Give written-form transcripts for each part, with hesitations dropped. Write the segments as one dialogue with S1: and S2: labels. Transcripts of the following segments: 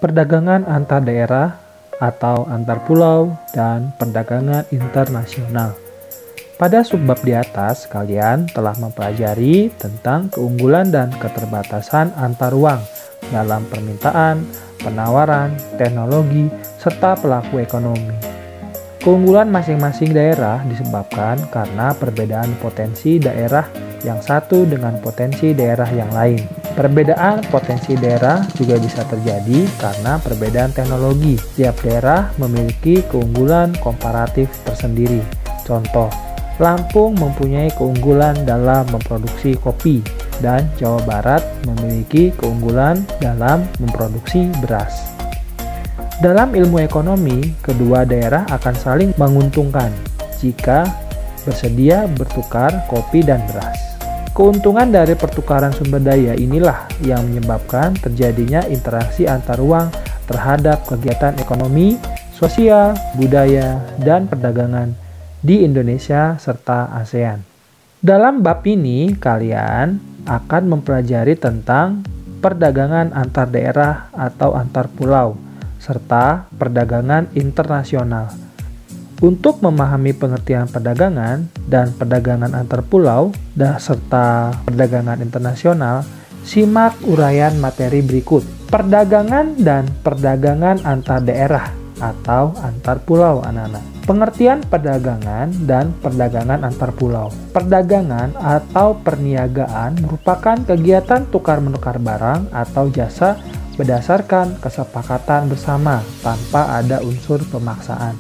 S1: perdagangan antar daerah atau antar pulau, dan perdagangan internasional. Pada subbab di atas, kalian telah mempelajari tentang keunggulan dan keterbatasan antar ruang dalam permintaan, penawaran, teknologi, serta pelaku ekonomi. Keunggulan masing-masing daerah disebabkan karena perbedaan potensi daerah yang satu dengan potensi daerah yang lain. Perbedaan potensi daerah juga bisa terjadi karena perbedaan teknologi. Tiap daerah memiliki keunggulan komparatif tersendiri. Contoh, Lampung mempunyai keunggulan dalam memproduksi kopi, dan Jawa Barat memiliki keunggulan dalam memproduksi beras. Dalam ilmu ekonomi, kedua daerah akan saling menguntungkan jika bersedia bertukar kopi dan beras. Keuntungan dari pertukaran sumber daya inilah yang menyebabkan terjadinya interaksi antar ruang terhadap kegiatan ekonomi, sosial, budaya, dan perdagangan di Indonesia serta ASEAN. Dalam bab ini, kalian akan mempelajari tentang perdagangan antar daerah atau antar pulau, serta perdagangan internasional. Untuk memahami pengertian perdagangan dan perdagangan antar pulau serta perdagangan internasional, simak uraian materi berikut. Perdagangan dan perdagangan antar daerah atau antar pulau, anak-anak. Pengertian perdagangan dan perdagangan antar pulau. Perdagangan atau perniagaan merupakan kegiatan tukar-menukar barang atau jasa berdasarkan kesepakatan bersama tanpa ada unsur pemaksaan.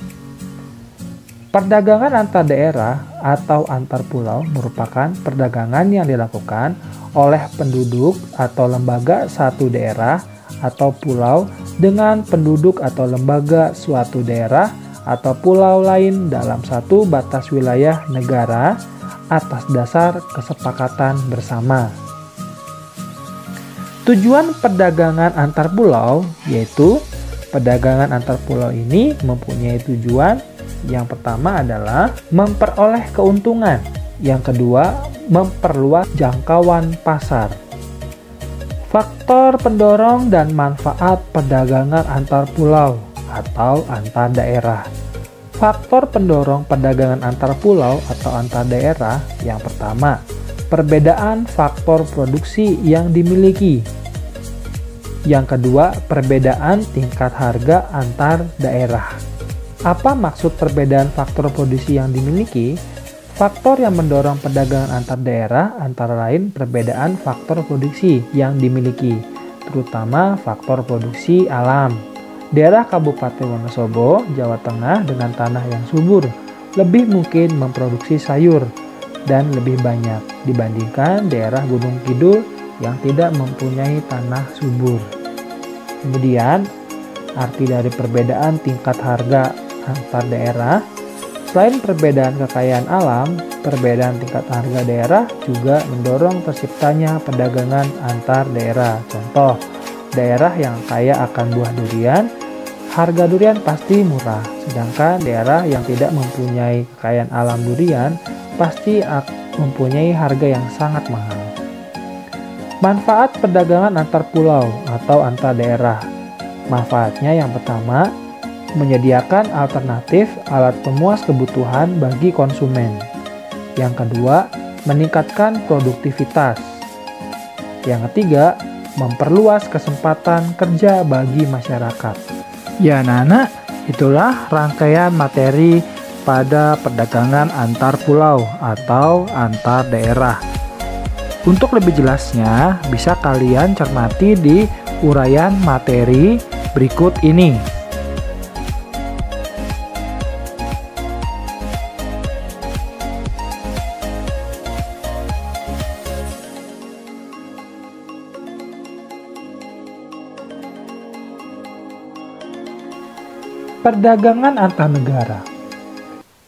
S1: Perdagangan antar daerah atau antar pulau merupakan perdagangan yang dilakukan oleh penduduk atau lembaga satu daerah atau pulau dengan penduduk atau lembaga suatu daerah atau pulau lain dalam satu batas wilayah negara atas dasar kesepakatan bersama. Tujuan perdagangan antar pulau yaitu perdagangan antar pulau ini mempunyai tujuan. Yang pertama adalah memperoleh keuntungan. Yang kedua, memperluas jangkauan pasar. Faktor pendorong dan manfaat perdagangan antar pulau atau antar daerah. Faktor pendorong perdagangan antar pulau atau antar daerah yang pertama, perbedaan faktor produksi yang dimiliki. Yang kedua, perbedaan tingkat harga antar daerah. Apa maksud perbedaan faktor produksi yang dimiliki? Faktor yang mendorong perdagangan antar daerah antara lain perbedaan faktor produksi yang dimiliki, terutama faktor produksi alam. Daerah Kabupaten Wonosobo, Jawa Tengah dengan tanah yang subur lebih mungkin memproduksi sayur dan lebih banyak dibandingkan daerah Gunung Kidul yang tidak mempunyai tanah subur. Kemudian, arti dari perbedaan tingkat harga antar daerah, selain perbedaan kekayaan alam, perbedaan tingkat harga daerah juga mendorong terciptanya perdagangan antar daerah. Contoh, daerah yang kaya akan buah durian, harga durian pasti murah, sedangkan daerah yang tidak mempunyai kekayaan alam durian pasti mempunyai harga yang sangat mahal. Manfaat perdagangan antar pulau atau antar daerah. Manfaatnya yang pertama, menyediakan alternatif alat pemuas kebutuhan bagi konsumen. Yang kedua, meningkatkan produktivitas. Yang ketiga, memperluas kesempatan kerja bagi masyarakat. Ya anak-anak, itulah rangkaian materi pada perdagangan antar pulau atau antar daerah. Untuk lebih jelasnya, bisa kalian cermati di uraian materi berikut ini. Perdagangan antar negara.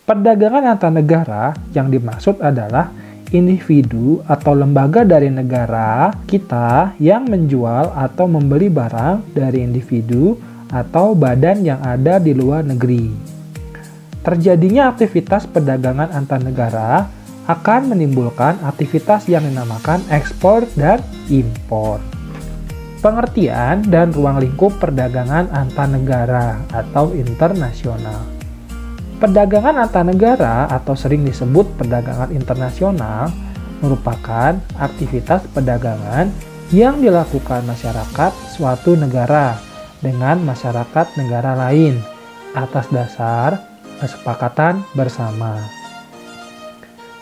S1: Perdagangan antar negara yang dimaksud adalah individu atau lembaga dari negara kita yang menjual atau membeli barang dari individu atau badan yang ada di luar negeri. Terjadinya aktivitas perdagangan antar negara akan menimbulkan aktivitas yang dinamakan ekspor dan impor. Pengertian dan ruang lingkup perdagangan antar negara atau internasional. Perdagangan antar negara atau sering disebut perdagangan internasional merupakan aktivitas perdagangan yang dilakukan masyarakat suatu negara dengan masyarakat negara lain atas dasar kesepakatan bersama.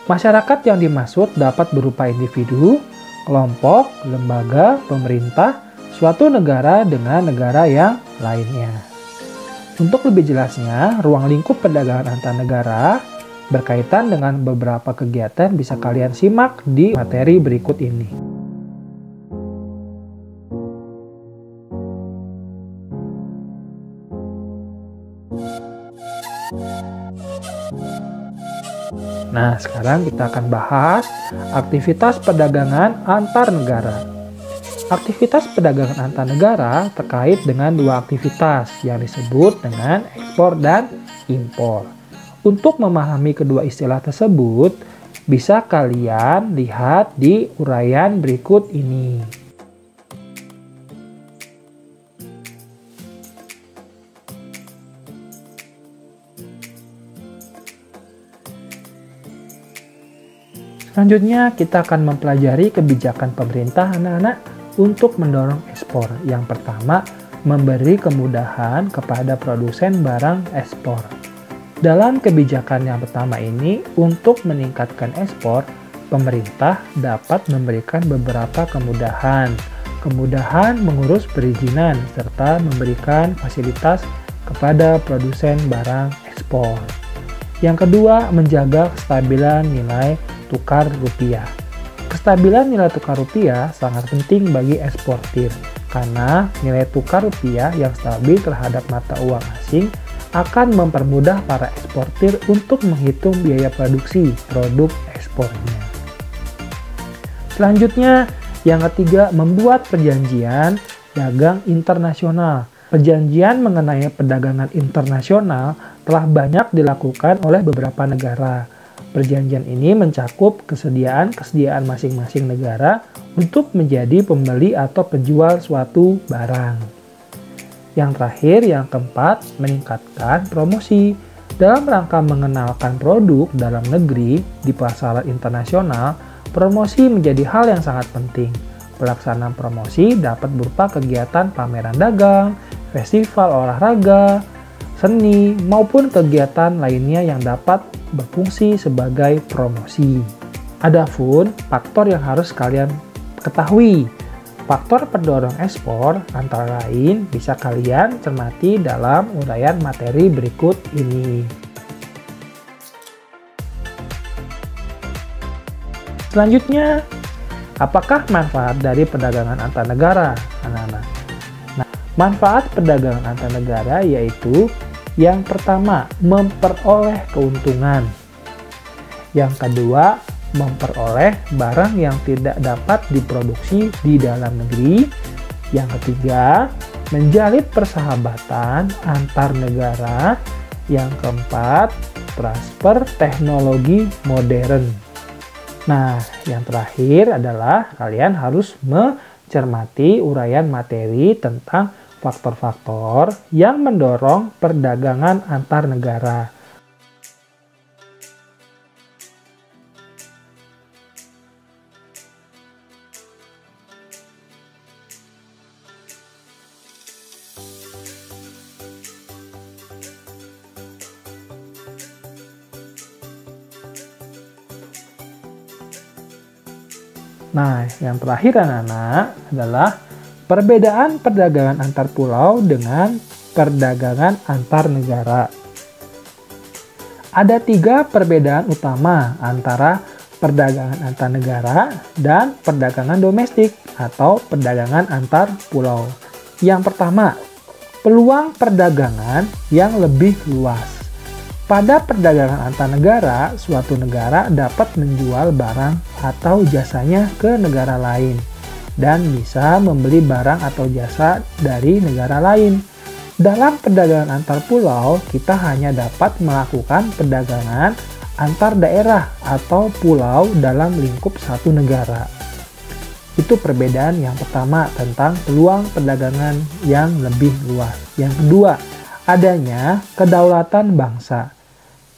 S1: Masyarakat yang dimaksud dapat berupa individu, kelompok, lembaga, pemerintah, suatu negara dengan negara yang lainnya. Untuk lebih jelasnya, ruang lingkup perdagangan antar negara berkaitan dengan beberapa kegiatan bisa kalian simak di materi berikut ini. Nah, sekarang kita akan bahas aktivitas perdagangan antar negara. Aktivitas perdagangan antar negara terkait dengan dua aktivitas yang disebut dengan ekspor dan impor. Untuk memahami kedua istilah tersebut, bisa kalian lihat di uraian berikut ini. Selanjutnya, kita akan mempelajari kebijakan pemerintah anak-anak untuk mendorong ekspor. Yang pertama, memberi kemudahan kepada produsen barang ekspor. Dalam kebijakan yang pertama ini, untuk meningkatkan ekspor, pemerintah dapat memberikan beberapa kemudahan. Kemudahan mengurus perizinan, serta memberikan fasilitas kepada produsen barang ekspor. Yang kedua, menjaga kestabilan nilai tukar rupiah. Kestabilan nilai tukar rupiah sangat penting bagi eksportir, karena nilai tukar rupiah yang stabil terhadap mata uang asing akan mempermudah para eksportir untuk menghitung biaya produksi produk ekspornya. Selanjutnya, yang ketiga, membuat perjanjian dagang internasional. Perjanjian mengenai perdagangan internasional telah banyak dilakukan oleh beberapa negara. Perjanjian ini mencakup kesediaan masing-masing negara untuk menjadi pembeli atau penjual suatu barang. Yang terakhir, yang keempat, meningkatkan promosi. Dalam rangka mengenalkan produk dalam negeri di pasaran internasional, promosi menjadi hal yang sangat penting. Pelaksanaan promosi dapat berupa kegiatan pameran dagang, festival olahraga, seni, maupun kegiatan lainnya yang dapat berfungsi sebagai promosi. Adapun faktor yang harus kalian ketahui. Faktor pendorong ekspor antara lain bisa kalian cermati dalam uraian materi berikut ini. Selanjutnya, apakah manfaat dari perdagangan antar negara, anak-anak? Nah, manfaat perdagangan antar negara yaitu yang pertama, memperoleh keuntungan. Yang kedua, memperoleh barang yang tidak dapat diproduksi di dalam negeri. Yang ketiga, menjalin persahabatan antar negara. Yang keempat, transfer teknologi modern. Nah, yang terakhir adalah kalian harus mencermati uraian materi tentang faktor-faktor yang mendorong perdagangan antar negara. Nah, yang terakhir anak-anak adalah perbedaan perdagangan antar pulau dengan perdagangan antar negara. Ada 3 perbedaan utama antara perdagangan antar negara dan perdagangan domestik atau perdagangan antar pulau. Yang pertama, peluang perdagangan yang lebih luas. Pada perdagangan antar negara, suatu negara dapat menjual barang atau jasanya ke negara lain dan bisa membeli barang atau jasa dari negara lain. Dalam perdagangan antar pulau, kita hanya dapat melakukan perdagangan antar daerah atau pulau dalam lingkup satu negara. Itu perbedaan yang pertama tentang peluang perdagangan yang lebih luas. Yang kedua, adanya kedaulatan bangsa.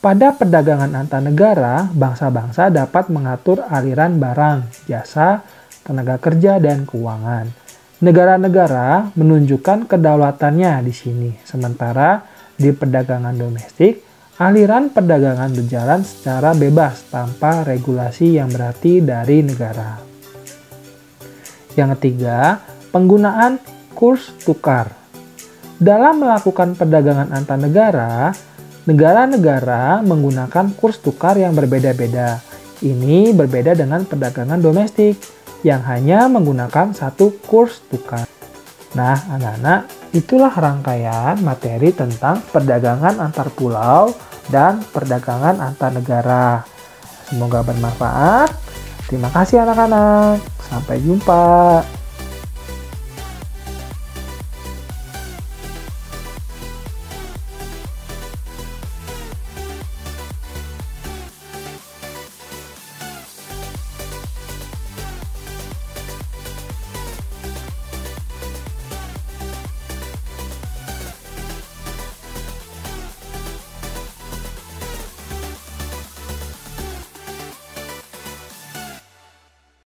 S1: Pada perdagangan antar negara, bangsa-bangsa dapat mengatur aliran barang, jasa, tenaga kerja, dan keuangan. Negara-negara menunjukkan kedaulatannya di sini, sementara di perdagangan domestik, aliran perdagangan berjalan secara bebas tanpa regulasi yang berarti dari negara. Yang ketiga, penggunaan kurs tukar. Dalam melakukan perdagangan antar negara, negara-negara menggunakan kurs tukar yang berbeda-beda. Ini berbeda dengan perdagangan domestik yang hanya menggunakan satu kurs tukar. Nah, anak-anak, itulah rangkaian materi tentang perdagangan antar pulau dan perdagangan antar negara. Semoga bermanfaat. Terima kasih anak-anak. Sampai jumpa.